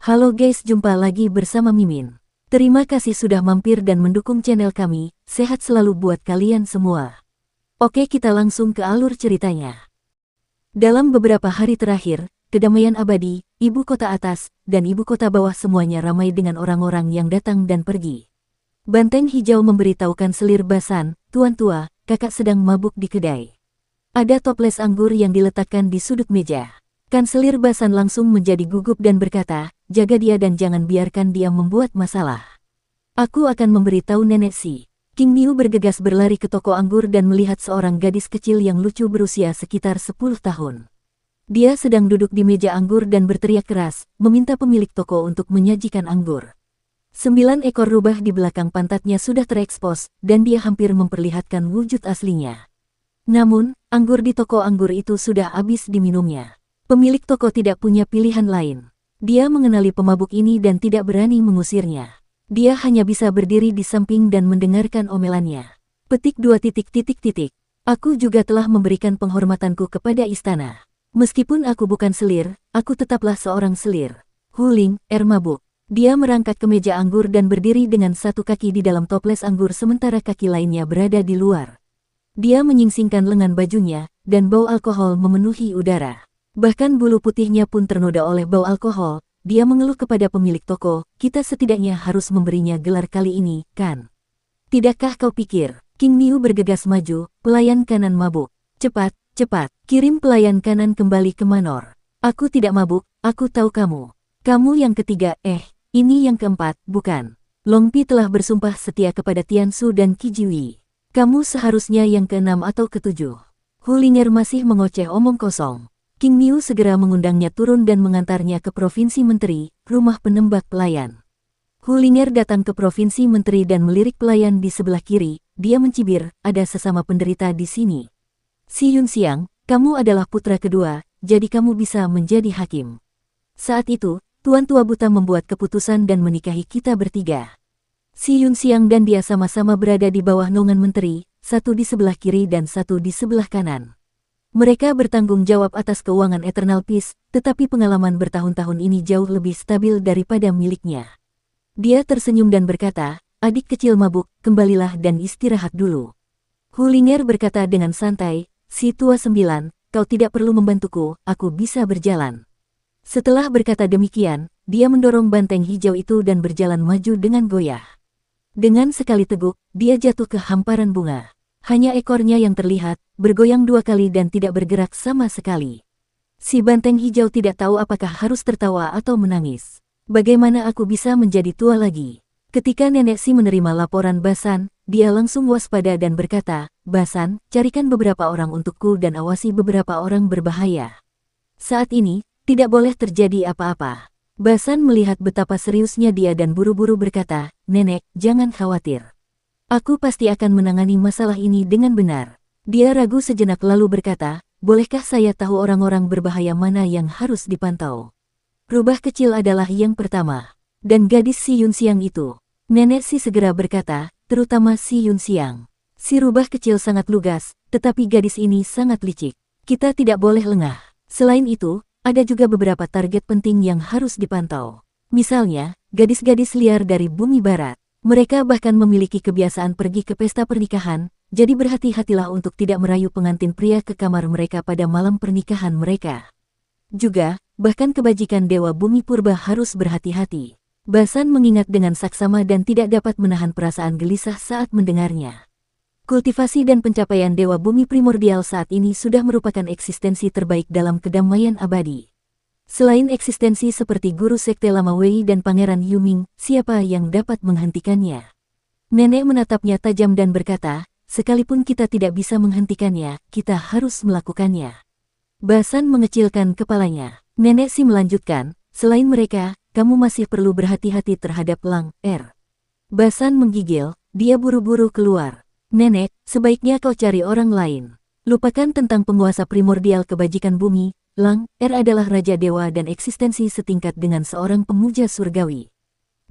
Halo guys, jumpa lagi bersama Mimin. Terima kasih sudah mampir dan mendukung channel kami, sehat selalu buat kalian semua. Oke, kita langsung ke alur ceritanya. Dalam beberapa hari terakhir, kedamaian abadi, ibu kota atas, dan ibu kota bawah semuanya ramai dengan orang-orang yang datang dan pergi. Banteng hijau memberitahukan selir Basan, "Tuan tua, kakak sedang mabuk di kedai." Ada toples anggur yang diletakkan di sudut meja. Kanselir Basan langsung menjadi gugup dan berkata, "Jaga dia dan jangan biarkan dia membuat masalah. Aku akan memberitahu nenek si." King Miu bergegas berlari ke toko anggur dan melihat seorang gadis kecil yang lucu berusia sekitar 10 tahun. Dia sedang duduk di meja anggur dan berteriak keras, meminta pemilik toko untuk menyajikan anggur. 9 ekor rubah di belakang pantatnya sudah terekspos, dan dia hampir memperlihatkan wujud aslinya. Namun, anggur di toko anggur itu sudah habis diminumnya. Pemilik toko tidak punya pilihan lain. Dia mengenali pemabuk ini dan tidak berani mengusirnya. Dia hanya bisa berdiri di samping dan mendengarkan omelannya. Petik 2. Aku juga telah memberikan penghormatanku kepada istana. Meskipun aku bukan selir, aku tetaplah seorang selir. Huling, mabuk. Dia merangkak ke meja anggur dan berdiri dengan satu kaki di dalam toples anggur sementara kaki lainnya berada di luar. Dia menyingsingkan lengan bajunya, dan bau alkohol memenuhi udara. Bahkan bulu putihnya pun ternoda oleh bau alkohol. Dia mengeluh kepada pemilik toko, "Kita setidaknya harus memberinya gelar kali ini, kan? Tidakkah kau pikir?" King Miu bergegas maju, "Pelayan kanan mabuk. Cepat, cepat, kirim pelayan kanan kembali ke Manor. Aku tidak mabuk, aku tahu kamu. Kamu yang ketiga, ini yang keempat, bukan? Long Pi telah bersumpah setia kepada Tiansu dan Qi Jiwi. Kamu seharusnya yang keenam atau ketujuh." Hulinger masih mengoceh omong kosong. King Miu segera mengundangnya turun dan mengantarnya ke Provinsi Menteri, rumah penembak pelayan. Hulinger datang ke Provinsi Menteri dan melirik pelayan di sebelah kiri. Dia mencibir, "Ada sesama penderita di sini. Si Yunxiang, kamu adalah putra kedua, jadi kamu bisa menjadi hakim." Saat itu, Tuan Tua Buta membuat keputusan dan menikahi kita bertiga. Si Yunxiang dan dia sama-sama berada di bawah naungan menteri, satu di sebelah kiri dan satu di sebelah kanan. Mereka bertanggung jawab atas keuangan Eternal Peace, tetapi pengalaman bertahun-tahun ini jauh lebih stabil daripada miliknya. Dia tersenyum dan berkata, "Adik kecil mabuk, kembalilah dan istirahat dulu." Hulinger berkata dengan santai, "Si tua 9, kau tidak perlu membantuku, aku bisa berjalan." Setelah berkata demikian, dia mendorong banteng hijau itu dan berjalan maju dengan goyah. Dengan sekali teguk, dia jatuh ke hamparan bunga. Hanya ekornya yang terlihat, bergoyang 2 kali dan tidak bergerak sama sekali. Si banteng hijau tidak tahu apakah harus tertawa atau menangis. "Bagaimana aku bisa menjadi tua lagi?" Ketika nenek si menerima laporan Basan, dia langsung waspada dan berkata, "Basan, carikan beberapa orang untukku dan awasi beberapa orang berbahaya. Saat ini, tidak boleh terjadi apa-apa." Basan melihat betapa seriusnya dia dan buru-buru berkata, "Nenek, jangan khawatir. Aku pasti akan menangani masalah ini dengan benar." Dia ragu sejenak lalu berkata, "Bolehkah saya tahu orang-orang berbahaya mana yang harus dipantau?" "Rubah kecil adalah yang pertama. Dan gadis si Yunxiang itu." Nenek si segera berkata, "Terutama si Yunxiang. Si rubah kecil sangat lugas, tetapi gadis ini sangat licik. Kita tidak boleh lengah. Selain itu, ada juga beberapa target penting yang harus dipantau. Misalnya, gadis-gadis liar dari bumi barat. Mereka bahkan memiliki kebiasaan pergi ke pesta pernikahan, jadi berhati-hatilah untuk tidak merayu pengantin pria ke kamar mereka pada malam pernikahan mereka. Juga, bahkan kebajikan Dewa Bumi Purba harus berhati-hati." Basan mengingat dengan saksama dan tidak dapat menahan perasaan gelisah saat mendengarnya. Kultivasi dan pencapaian Dewa Bumi Primordial saat ini sudah merupakan eksistensi terbaik dalam kedamaian abadi. Selain eksistensi seperti Guru Sekte Lama Wei dan Pangeran Yuming, siapa yang dapat menghentikannya? Nenek menatapnya tajam dan berkata, "Sekalipun kita tidak bisa menghentikannya, kita harus melakukannya." Basan mengecilkan kepalanya. Nenek si melanjutkan, "Selain mereka, kamu masih perlu berhati-hati terhadap Lang Er." Basan menggigil, dia buru-buru keluar. "Nenek, sebaiknya kau cari orang lain. Lupakan tentang penguasa primordial kebajikan bumi. Lang Er adalah Raja Dewa dan eksistensi setingkat dengan seorang pemuja surgawi.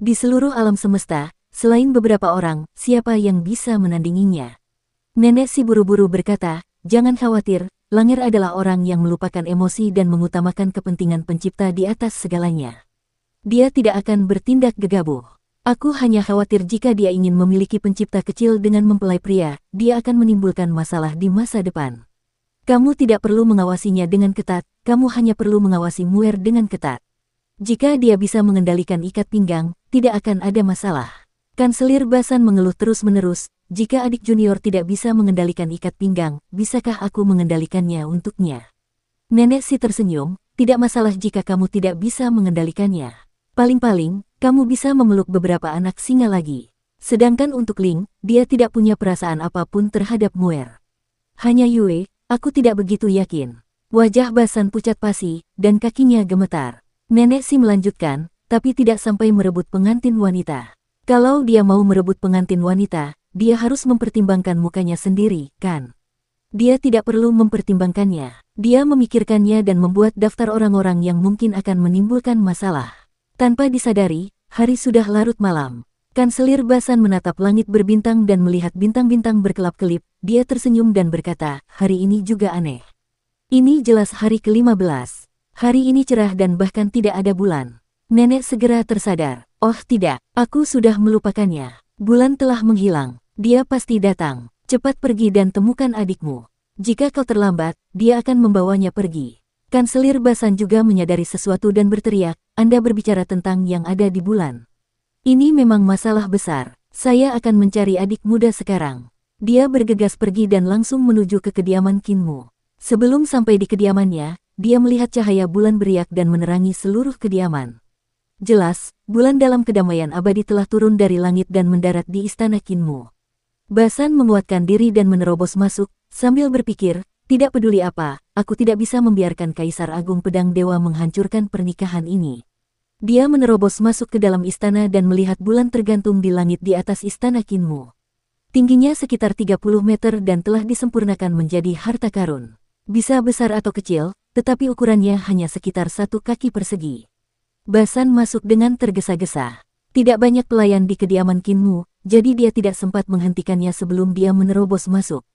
Di seluruh alam semesta, selain beberapa orang, siapa yang bisa menandinginya?" Nenek si buru-buru berkata, "Jangan khawatir, Lang Er adalah orang yang melupakan emosi dan mengutamakan kepentingan pencipta di atas segalanya." Dia tidak akan bertindak gegabah. Aku hanya khawatir jika dia ingin memiliki pencipta kecil dengan mempelai pria, dia akan menimbulkan masalah di masa depan. Kamu tidak perlu mengawasinya dengan ketat, kamu hanya perlu mengawasi Muir dengan ketat. Jika dia bisa mengendalikan ikat pinggang, tidak akan ada masalah. Kanselir Basan mengeluh terus-menerus, jika adik junior tidak bisa mengendalikan ikat pinggang, bisakah aku mengendalikannya untuknya? Nenek Si tersenyum, tidak masalah jika kamu tidak bisa mengendalikannya. Paling-paling, kamu bisa memeluk beberapa anak singa lagi. Sedangkan untuk Ling, dia tidak punya perasaan apapun terhadap Muir. Hanya Yue, aku tidak begitu yakin. Wajah Basan pucat pasi, dan kakinya gemetar. Nenek Si melanjutkan, tapi tidak sampai merebut pengantin wanita. Kalau dia mau merebut pengantin wanita, dia harus mempertimbangkan mukanya sendiri, kan? Dia tidak perlu mempertimbangkannya. Dia memikirkannya dan membuat daftar orang-orang yang mungkin akan menimbulkan masalah. Tanpa disadari, hari sudah larut malam. Kanselir Basan menatap langit berbintang dan melihat bintang-bintang berkelap-kelip. Dia tersenyum dan berkata, hari ini juga aneh. Ini jelas hari ke-15. Hari ini cerah dan bahkan tidak ada bulan. Nenek segera tersadar. Oh tidak, aku sudah melupakannya. Bulan telah menghilang. Dia pasti datang. Cepat pergi dan temukan adikmu. Jika kau terlambat, dia akan membawanya pergi. Kanselir Basan juga menyadari sesuatu dan berteriak, Anda berbicara tentang yang ada di bulan. Ini memang masalah besar. Saya akan mencari adik muda sekarang. Dia bergegas pergi dan langsung menuju ke kediaman Kinmu. Sebelum sampai di kediamannya, dia melihat cahaya bulan beriak dan menerangi seluruh kediaman. Jelas, bulan dalam kedamaian abadi telah turun dari langit dan mendarat di istana Kinmu. Basan menguatkan diri dan menerobos masuk, sambil berpikir, tidak peduli apa, aku tidak bisa membiarkan Kaisar Agung Pedang Dewa menghancurkan pernikahan ini. Dia menerobos masuk ke dalam istana dan melihat bulan tergantung di langit di atas istana Kinmu. Tingginya sekitar 30 meter dan telah disempurnakan menjadi harta karun. Bisa besar atau kecil, tetapi ukurannya hanya sekitar 1 kaki persegi. Basan masuk dengan tergesa-gesa. Tidak banyak pelayan di kediaman Kinmu, jadi dia tidak sempat menghentikannya sebelum dia menerobos masuk.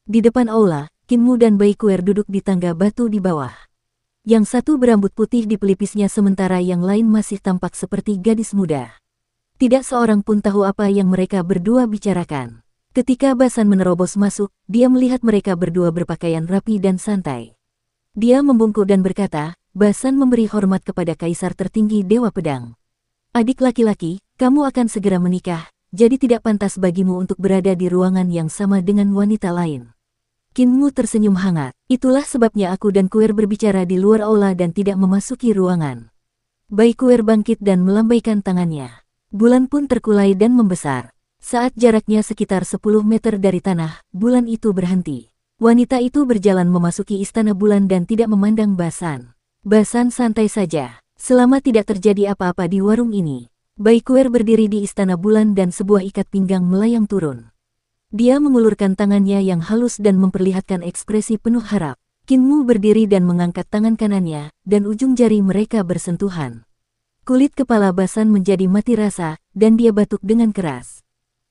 Di depan aula, Kinmu dan Bai Kuer duduk di tangga batu di bawah. Yang satu berambut putih di pelipisnya sementara yang lain masih tampak seperti gadis muda. Tidak seorang pun tahu apa yang mereka berdua bicarakan. Ketika Basan menerobos masuk, dia melihat mereka berdua berpakaian rapi dan santai. Dia membungkuk dan berkata, Basan memberi hormat kepada Kaisar tertinggi Dewa Pedang. Adik laki-laki, kamu akan segera menikah, jadi tidak pantas bagimu untuk berada di ruangan yang sama dengan wanita lain. Kinmu tersenyum hangat. Itulah sebabnya aku dan Kuer berbicara di luar aula dan tidak memasuki ruangan. Bai Kuer bangkit dan melambaikan tangannya. Bulan pun terkulai dan membesar. Saat jaraknya sekitar 10 meter dari tanah, bulan itu berhenti. Wanita itu berjalan memasuki istana bulan dan tidak memandang Basan. Basan santai saja. Selama tidak terjadi apa-apa di warung ini. Bai Kuer berdiri di istana bulan dan sebuah ikat pinggang melayang turun. Dia mengulurkan tangannya yang halus dan memperlihatkan ekspresi penuh harap. Kinmu berdiri dan mengangkat tangan kanannya, dan ujung jari mereka bersentuhan. Kulit kepala Basan menjadi mati rasa, dan dia batuk dengan keras.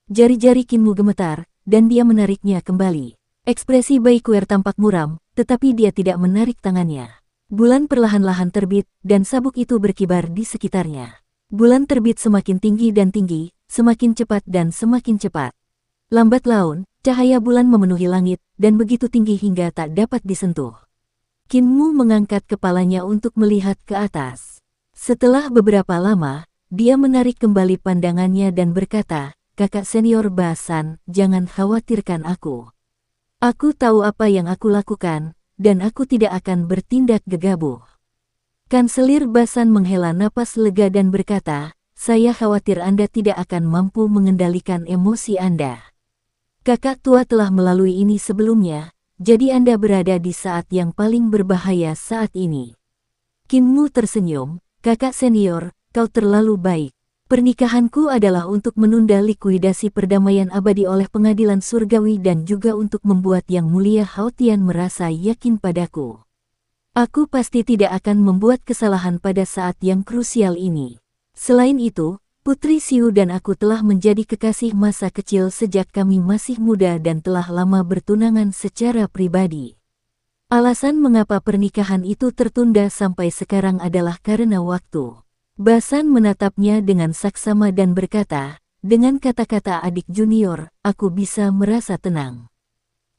Jari-jari Kinmu gemetar, dan dia menariknya kembali. Ekspresi Bai Kuer tampak muram, tetapi dia tidak menarik tangannya. Bulan perlahan-lahan terbit, dan sabuk itu berkibar di sekitarnya. Bulan terbit semakin tinggi dan tinggi, semakin cepat dan semakin cepat. Lambat laun, cahaya bulan memenuhi langit, dan begitu tinggi hingga tak dapat disentuh. Kinmu mengangkat kepalanya untuk melihat ke atas. Setelah beberapa lama, dia menarik kembali pandangannya dan berkata, Kakak senior Basan, jangan khawatirkan aku. Aku tahu apa yang aku lakukan, dan aku tidak akan bertindak gegabah. Kanselir Basan menghela napas lega dan berkata, saya khawatir Anda tidak akan mampu mengendalikan emosi Anda. Kakak tua telah melalui ini sebelumnya, jadi Anda berada di saat yang paling berbahaya saat ini. Kinmu tersenyum, kakak senior, kau terlalu baik. Pernikahanku adalah untuk menunda likuidasi perdamaian abadi oleh pengadilan surgawi dan juga untuk membuat Yang Mulia Hao Tian merasa yakin padaku. Aku pasti tidak akan membuat kesalahan pada saat yang krusial ini. Selain itu, Putri Xiu dan aku telah menjadi kekasih masa kecil sejak kami masih muda dan telah lama bertunangan secara pribadi. Alasan mengapa pernikahan itu tertunda sampai sekarang adalah karena waktu. Basan menatapnya dengan saksama dan berkata, dengan kata-kata adik junior, aku bisa merasa tenang.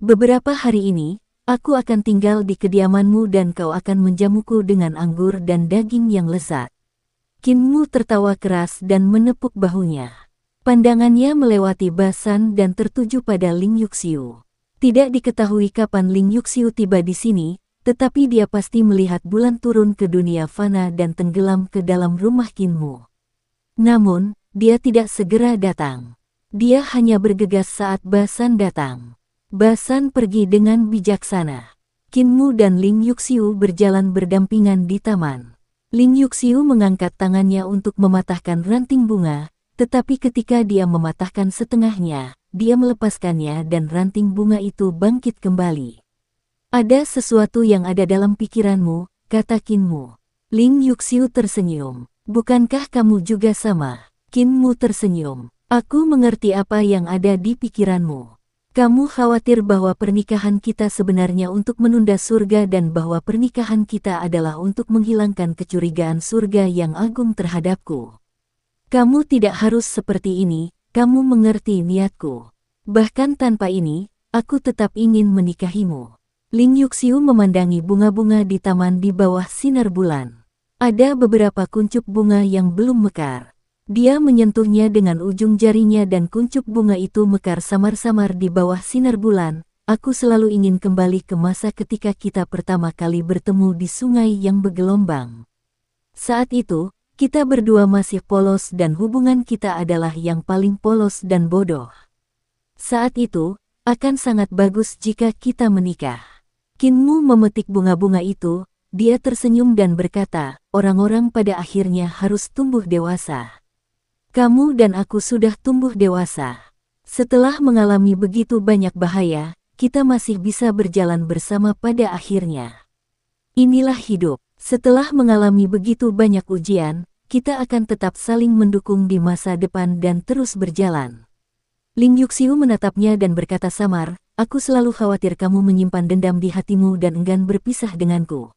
Beberapa hari ini, aku akan tinggal di kediamanmu dan kau akan menjamuku dengan anggur dan daging yang lezat. Kinmu tertawa keras dan menepuk bahunya. Pandangannya melewati Basan dan tertuju pada Ling Yuxiu. Tidak diketahui kapan Ling Yuxiu tiba di sini, tetapi dia pasti melihat bulan turun ke dunia fana dan tenggelam ke dalam rumah Kinmu. Namun, dia tidak segera datang. Dia hanya bergegas saat Basan datang. Basan pergi dengan bijaksana. Kinmu dan Ling Yuxiu berjalan berdampingan di taman. Ling Yuxiu mengangkat tangannya untuk mematahkan ranting bunga, tetapi ketika dia mematahkan setengahnya, dia melepaskannya dan ranting bunga itu bangkit kembali. Ada sesuatu yang ada dalam pikiranmu, kata Kinmu. Ling Yuxiu tersenyum. Bukankah kamu juga sama? Kinmu tersenyum. Aku mengerti apa yang ada di pikiranmu. Kamu khawatir bahwa pernikahan kita sebenarnya untuk menunda surga dan bahwa pernikahan kita adalah untuk menghilangkan kecurigaan surga yang agung terhadapku. Kamu tidak harus seperti ini, kamu mengerti niatku. Bahkan tanpa ini, aku tetap ingin menikahimu. Ling Yuxiu memandangi bunga-bunga di taman di bawah sinar bulan. Ada beberapa kuncup bunga yang belum mekar. Dia menyentuhnya dengan ujung jarinya dan kuncup bunga itu mekar samar-samar di bawah sinar bulan. Aku selalu ingin kembali ke masa ketika kita pertama kali bertemu di sungai yang bergelombang. Saat itu, kita berdua masih polos dan hubungan kita adalah yang paling polos dan bodoh. Saat itu, akan sangat bagus jika kita menikah. Kinmu memetik bunga-bunga itu, dia tersenyum dan berkata, orang-orang pada akhirnya harus tumbuh dewasa. Kamu dan aku sudah tumbuh dewasa. Setelah mengalami begitu banyak bahaya, kita masih bisa berjalan bersama pada akhirnya. Inilah hidup. Setelah mengalami begitu banyak ujian, kita akan tetap saling mendukung di masa depan dan terus berjalan. Ling Yuxiu menatapnya dan berkata samar, aku selalu khawatir kamu menyimpan dendam di hatimu dan enggan berpisah denganku.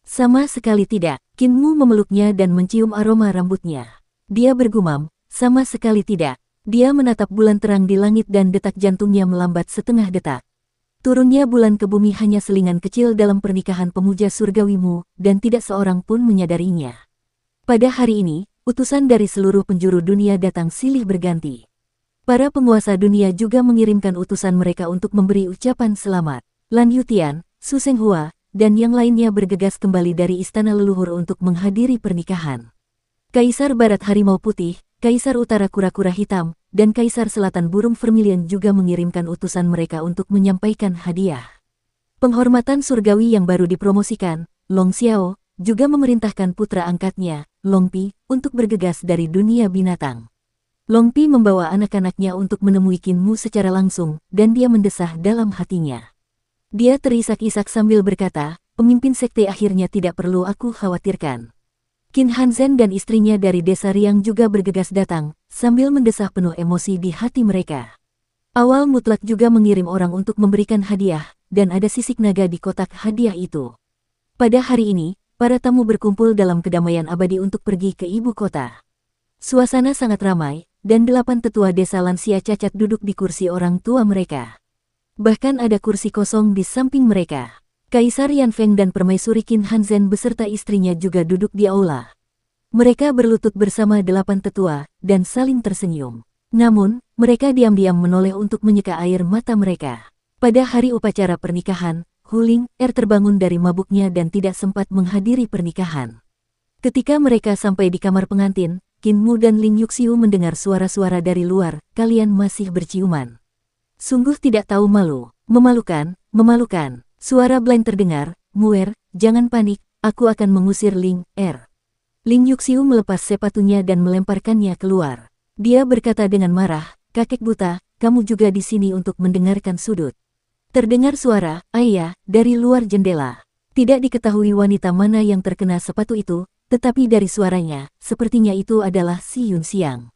Sama sekali tidak. Kinmu memeluknya dan mencium aroma rambutnya. Dia bergumam, sama sekali tidak. Dia menatap bulan terang di langit dan detak jantungnya melambat setengah detak. Turunnya bulan ke bumi hanya selingan kecil dalam pernikahan pemuja surgawimu, dan tidak seorang pun menyadarinya. Pada hari ini, utusan dari seluruh penjuru dunia datang silih berganti. Para penguasa dunia juga mengirimkan utusan mereka untuk memberi ucapan selamat. Lan Yutian, Su Senghua, dan yang lainnya bergegas kembali dari istana leluhur untuk menghadiri pernikahan. Kaisar Barat Harimau Putih, Kaisar Utara Kura-Kura Hitam, dan Kaisar Selatan Burung Vermilion juga mengirimkan utusan mereka untuk menyampaikan hadiah. Penghormatan surgawi yang baru dipromosikan, Long Xiao, juga memerintahkan putra angkatnya, Long Pi, untuk bergegas dari dunia binatang. Long Pi membawa anak-anaknya untuk menemui Kinmu secara langsung, dan dia mendesah dalam hatinya. Dia terisak-isak sambil berkata, pemimpin sekte akhirnya tidak perlu aku khawatirkan. Qin Hanzhen dan istrinya dari desa Riang juga bergegas datang, sambil mendesah penuh emosi di hati mereka. Awal mutlak juga mengirim orang untuk memberikan hadiah, dan ada sisik naga di kotak hadiah itu. Pada hari ini, para tamu berkumpul dalam kedamaian abadi untuk pergi ke ibu kota. Suasana sangat ramai, dan 8 tetua desa lansia cacat duduk di kursi orang tua mereka. Bahkan ada kursi kosong di samping mereka. Kaisar Yanfeng dan Permaisuri Qin Hanzhen beserta istrinya juga duduk di aula. Mereka berlutut bersama 8 tetua, dan saling tersenyum. Namun, mereka diam-diam menoleh untuk menyeka air mata mereka. Pada hari upacara pernikahan, Huling terbangun dari mabuknya dan tidak sempat menghadiri pernikahan. Ketika mereka sampai di kamar pengantin, Kinmu dan Ling Yuxiu mendengar suara-suara dari luar, kalian masih berciuman. Sungguh tidak tahu malu, memalukan, memalukan. Suara Blind terdengar, Muer, jangan panik, aku akan mengusir Ling. Ling Yuxiu melepas sepatunya dan melemparkannya keluar. Dia berkata dengan marah, kakek buta, kamu juga di sini untuk mendengarkan sudut. Terdengar suara, ayah, dari luar jendela. Tidak diketahui wanita mana yang terkena sepatu itu, tetapi dari suaranya, sepertinya itu adalah Si Yunxiang.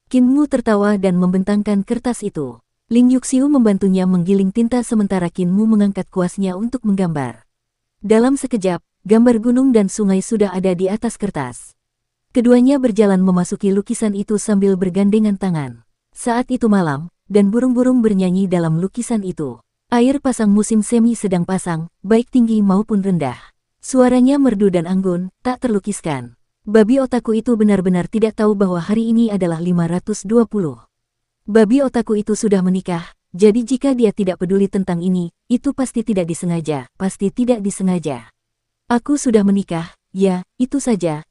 Kinmu tertawa dan membentangkan kertas itu. Ling Yuxiu membantunya menggiling tinta sementara Kinmu mengangkat kuasnya untuk menggambar. Dalam sekejap, gambar gunung dan sungai sudah ada di atas kertas. Keduanya berjalan memasuki lukisan itu sambil bergandengan tangan. Saat itu malam, dan burung-burung bernyanyi dalam lukisan itu. Air pasang musim semi sedang pasang, baik tinggi maupun rendah. Suaranya merdu dan anggun, tak terlukiskan. Babi otaku itu benar-benar tidak tahu bahwa hari ini adalah 520. Babi otaku itu sudah menikah, jadi jika dia tidak peduli tentang ini, itu pasti tidak disengaja, pasti tidak disengaja. Aku sudah menikah, ya, itu saja,